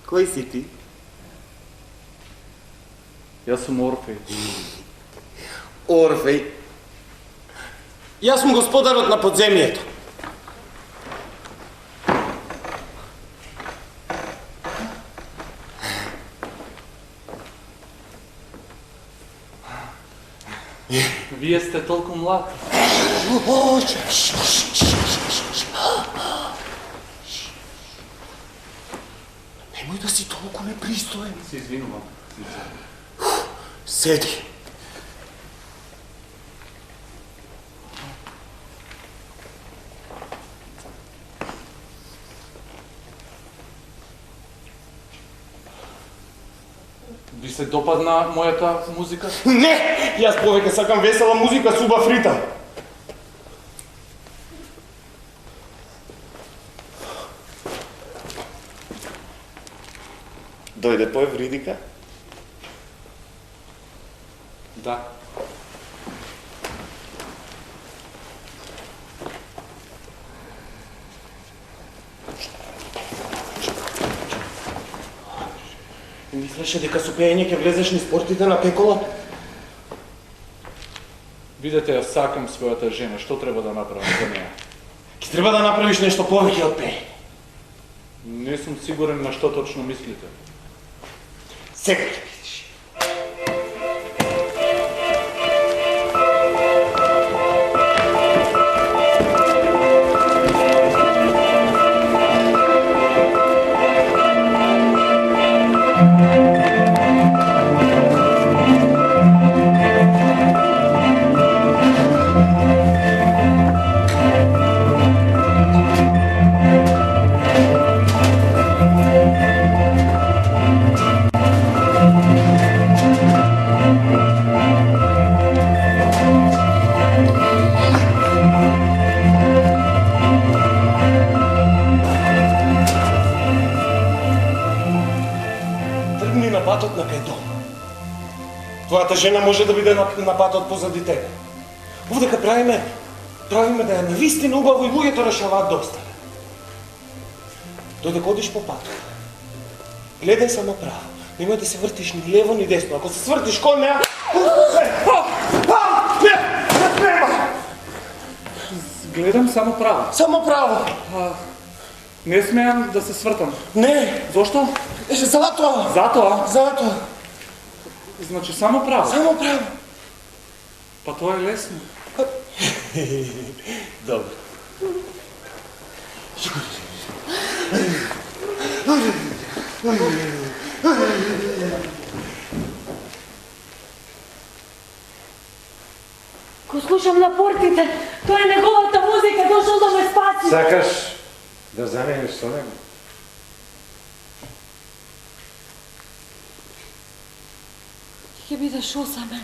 Кој си ти? Јас сум Орфеј. Орфеј. Јас сум господарот на подземјето. Вие сте толку млад. Немој да си толку непристоен. Се извинувам. Седи. Ви се допадна мојата музика? Не! Јас повеќе сакам весела музика с убав ритам. Дојде по Евридика? Да. Мислеше дека со пеење ќе влезеш низ портите на пеколот? Видете, јас сакам својата жена. Што треба да направам за неја? Ќе треба да направиш нешто повеќе од пеење. Не сум сигурен на што точно мислите. Сега ќе видиш. Твојата жена може да биде на патот позади тебе. Овдека правиме да е навистина убаво и луѓето решаваат да остане. Додека одиш по патот, гледај само право. Немој да се вртиш ни лево ни десно. Ако се свртиш кон неа... Не треба! Гледам само право. Само право! Не смеам да се свртам. Не! Зошто? Затоа! Затоа? Значи само право. Само право! Па тоа е лесно. Добро. Го слушам на портите, тоа е неговата музика, дошол да ме спаси. Сакаш да замениш со него? Ќе бидеш усамен.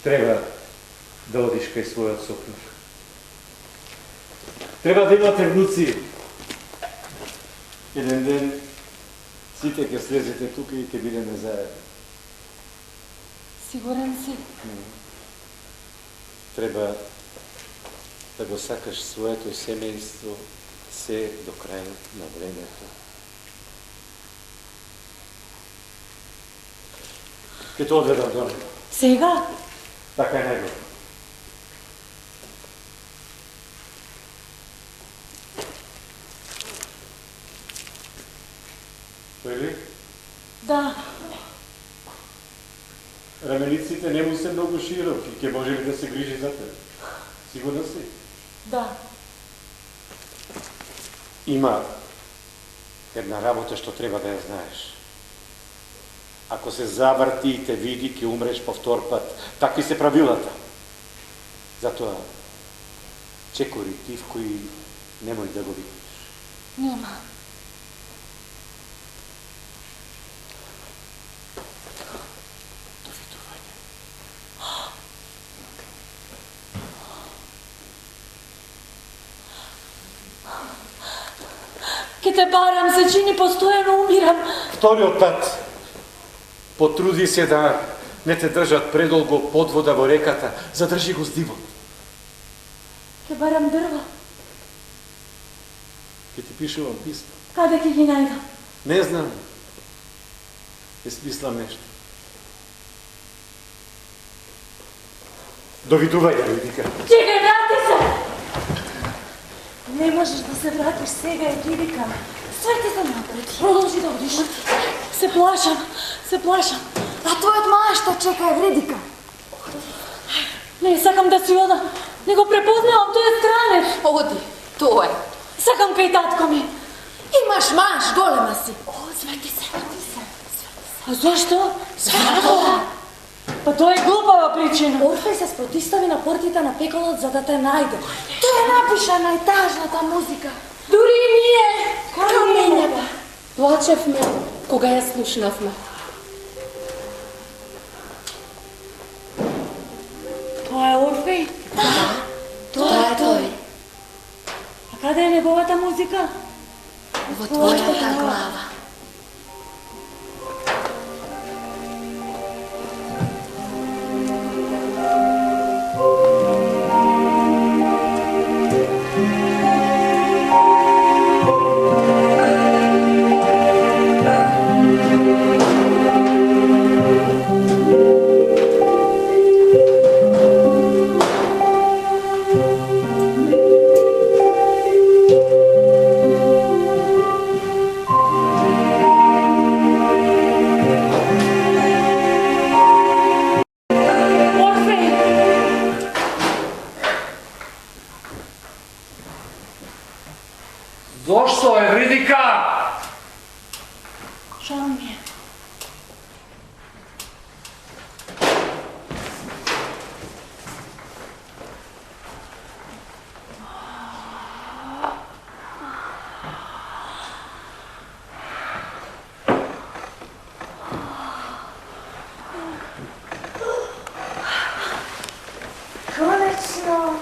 Треба да одиш кај својот сопруг. Треба да имате внуци. Еден ден сите ќе слезете тука и ќе бидеме заедно. Сигурен си? Треба да го сакаш своето семејство се до крајот на времето. Ке те одведам до него. Сега? Така е него. Тој ли? Да. Рамениците не му се многу широки, ќе може ли да се грижи за тебе? Сигурна си? Да. Има една работа што треба да ја знаеш. Ако се заврти и те види, ќе умреш по втор пат. Такви се правилата. Затоа, чекори тивко и немој да го видиш. Нема. Довидување. Ке те барам, се чини постојано умирам. Вториот пат, потруди се да не те држат предолго под вода во реката, задржи го здивот. Ке барам дрва. Ке ти пишувам писма. Каде ќе ги најдам? Не знам. Ќе смислам нешто. Довидување, Ридика. Чекај, врати се! Не можеш да се вратиш сега, Ридика. Сврти се напред. Продолжи да одиш. Се плашам. А твојот маж што чека Евредика? Не, сакам да си ода. Не го препознавам, тој е странец. Оди, тоа е. Сакам кај татко ми. Имаш маж, голема си. Свети се. А зашто? Па тоа е глупава причина. Орфеј се спротистави на портите на пеколот за да те најде. Тој напиша најтажната музика. Дури и ние. Каменева. Плачевме кога ја слушнавме. Тоа е Орфеј. Тоа е тој. А каде е неговата музика? Во твојата глава. Зошто, Евридика? Жал ми е. Конечно.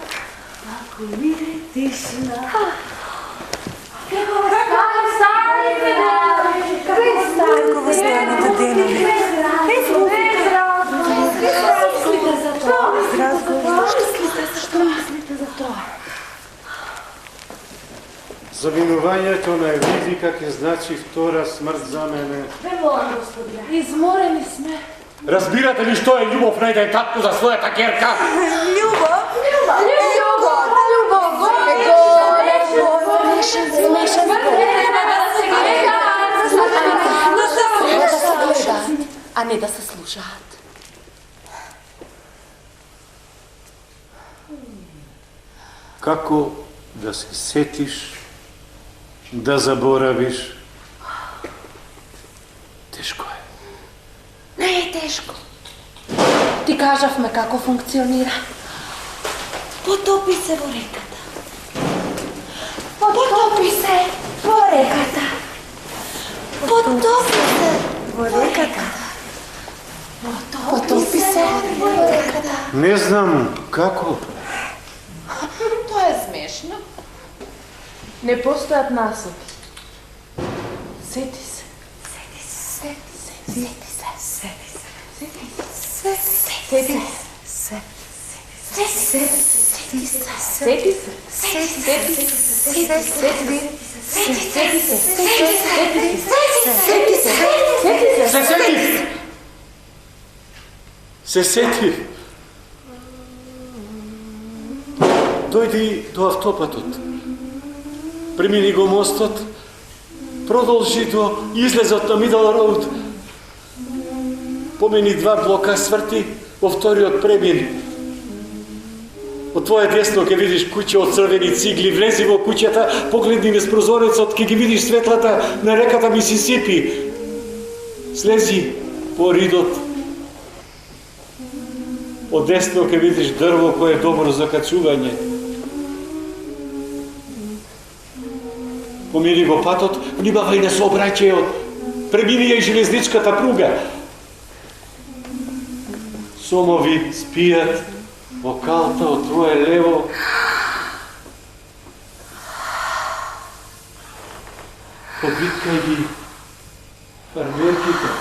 Ако мире тишина. Завинувањето на Евиди как е значи втора смрт за мене. Не мора, господине. Изморени сме. Разбирате ли што е љубов на еден татко за својата керка? Љубов? Смешен Треба да се гледаат, а не да се слушаат. Како да се сетиш, да заборавиш? Тешко е. Не е тешко. Ти кажавме како функционира. Потопи се во реката. Потопи се во реката. Потопи се во реката. Потопи се во реката. Не знам како. Тоа е смешно. Не постојат насоки. Сети се. Сети се. Сети Се сетив. Дојди до автопатот. Премини го мостот. Продолжи до излезот на Мидл Роуд. Помени 2 блока, сврти во вториот премин. Од твое десно ќе видиш куќа од црвени цигли, влези во куќата, погледни низ прозорецот, ќе ги видиш светлата на реката Мисисипи. Слези по ридот. Од десно ќе видиш дрво кое е добро за качување. Помири го патот, внимавај на сообраќајот. Премини ја и железничката пруга. Сомови спијат во калта од твое лево. Повикај ги фармерките.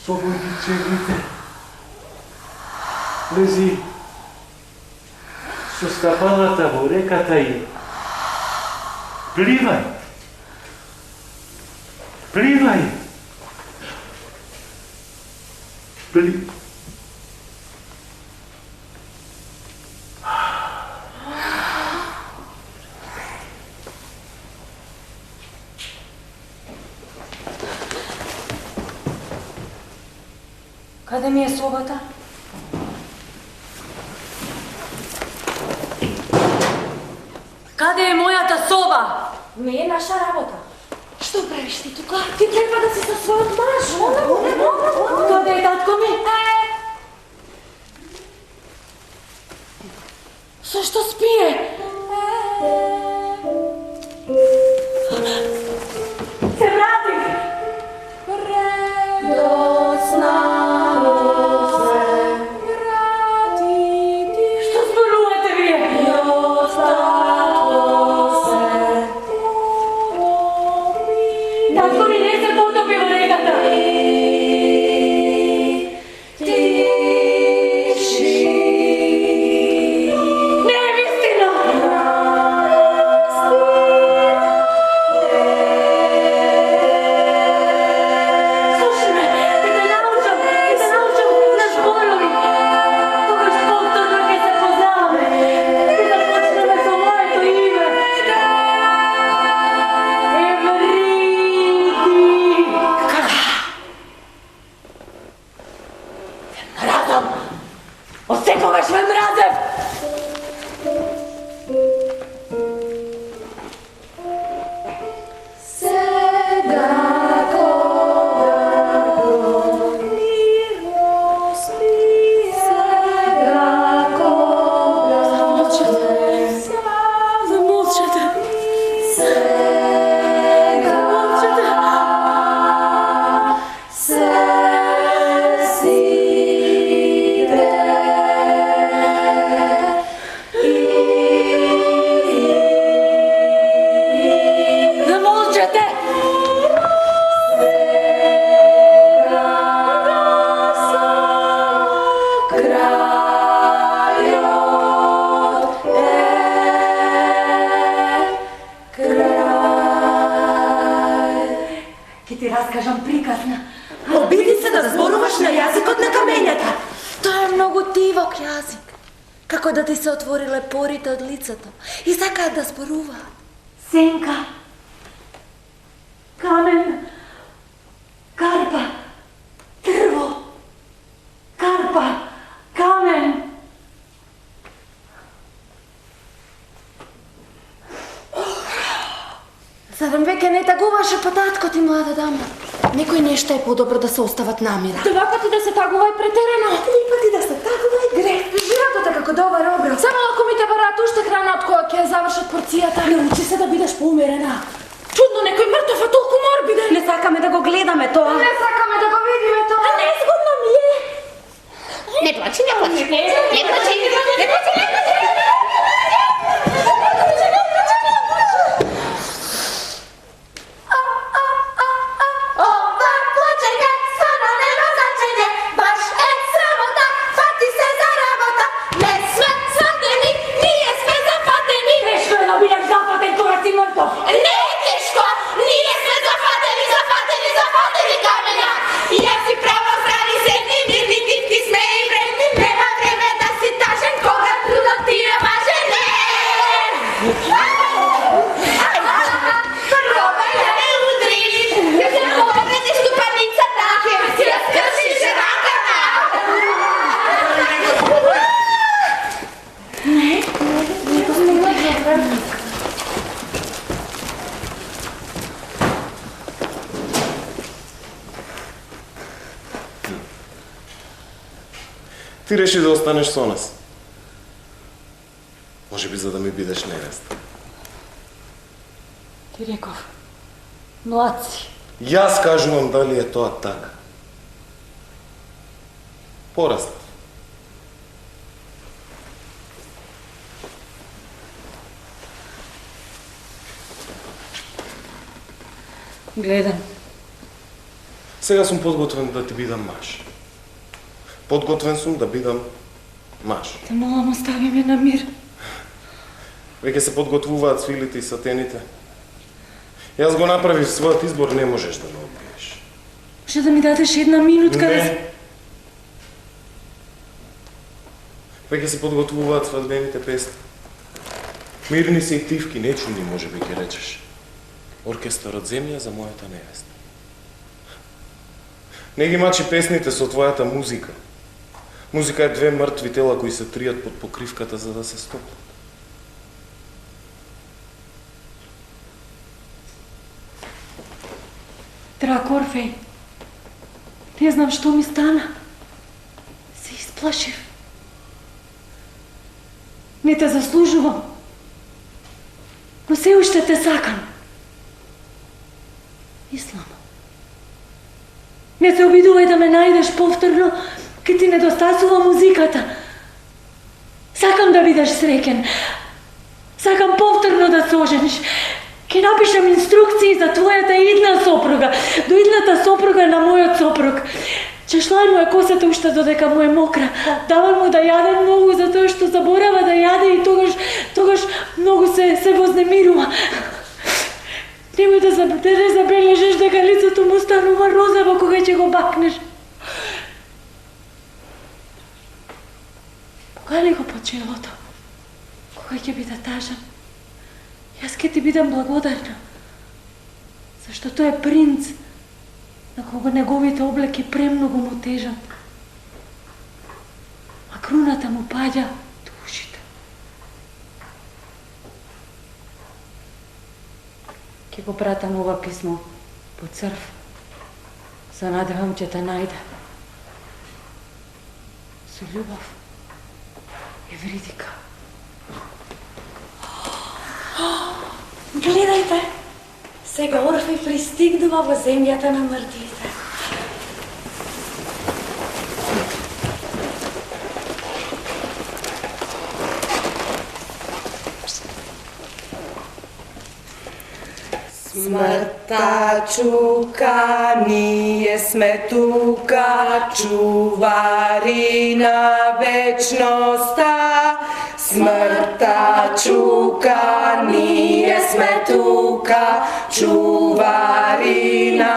Слободи чегите. Влези со стапалата во реката и пливај. Пливај. Каде ми е собата? Каде е мојата соба? Не е наша работа. Што правиш ти тука? Ти треба да си со својот маж. Каде е татко ми? Зашто спие? Се вратив. Што зборувате вие? Татко ми не се потопи во реката. Не е вистина. ti raskažam prikazna. Обиди се да зборуваш на јазикот на камењата. Тоа е многу тивок јазик. Како да ти се отвориле порите од лицето и сакаат да зборуваат. Сенка, камен, карпа, дрво, карпа, камен. Зарем веќе не тагуваше по татко ти, млада дама? Некој нешто е подобро да се остават намира. Два пати да се тагува е претерано. Три пати да се тагува е грех. Животот е како добар оброк. Само ако ми те бараат уште храна од која ќе ја завршат порцијата. Научи се да бидеш поумерена. Чудно, некој мртов е толку морбиден. Не сакаме да го гледаме тоа. Не сакаме да го видиме тоа. Незгодно ми е. Не плачи, не плачи. Не плачи, не плачи, не плачи. Ти реши да останеш со нас. Може би за да ми бидеш невеста. Ти реков, млад си. Јас кажувам дали е тоа така. Порастав. Гледам. Сега сум подготвен да ти бидам маж. Подготвен сум да бидам маж. Те молам, остави ме на мир. Веќе се подготвуваат свилите и сатените. Јас го направив својот избор, не можеш да ме одбиеш. Може да ми дадеш една минутка да... Не. Веќе се подготвуваат свадбените песни. Мирни се и тивки, нечуни може би ќе речеш. Оркестар од земја за мојата невеста. Не ги мачи песните со твојата музика. Музика е две мртви тела кои се тријат под покривката за да се стоплат. Драг Орфеј, не знам што ми стана. Се исплашив. Не те заслужувам. Но се уште те сакам. Исламо. Не се обидувај да ме најдеш повторно, ке ти недостасува музиката. Сакам да бидеш среќен. Сакам повторно да се ожениш. Ке напишам инструкции за твојата идна сопруга, до идната сопруга на мојот сопруг. Чешлај му е косата уште додека му е мокра. Давам му да јаде многу затоа што заборава да јаде и тогаш многу се вознемирува. Немој да не забележиш дека лицето му станува розово кога ќе го бакнеш. Погали го по челото, кога ќе биде тажен. Јас ќе ти бидам благодарна, зашто тој е принц, на кого неговите облеки премногу му тежат. А круната му паѓа до ушите. Ќе го пратам ова писмо по црв. Се надевам ќе те најде. Со љубов, Евридика. Гледајте, сега Орфеј пристигнува во земјата на мртвите. Смртта чука, ние сме тука, чувари на вечноста. Smrta čuka, nije smetuka, čuvari na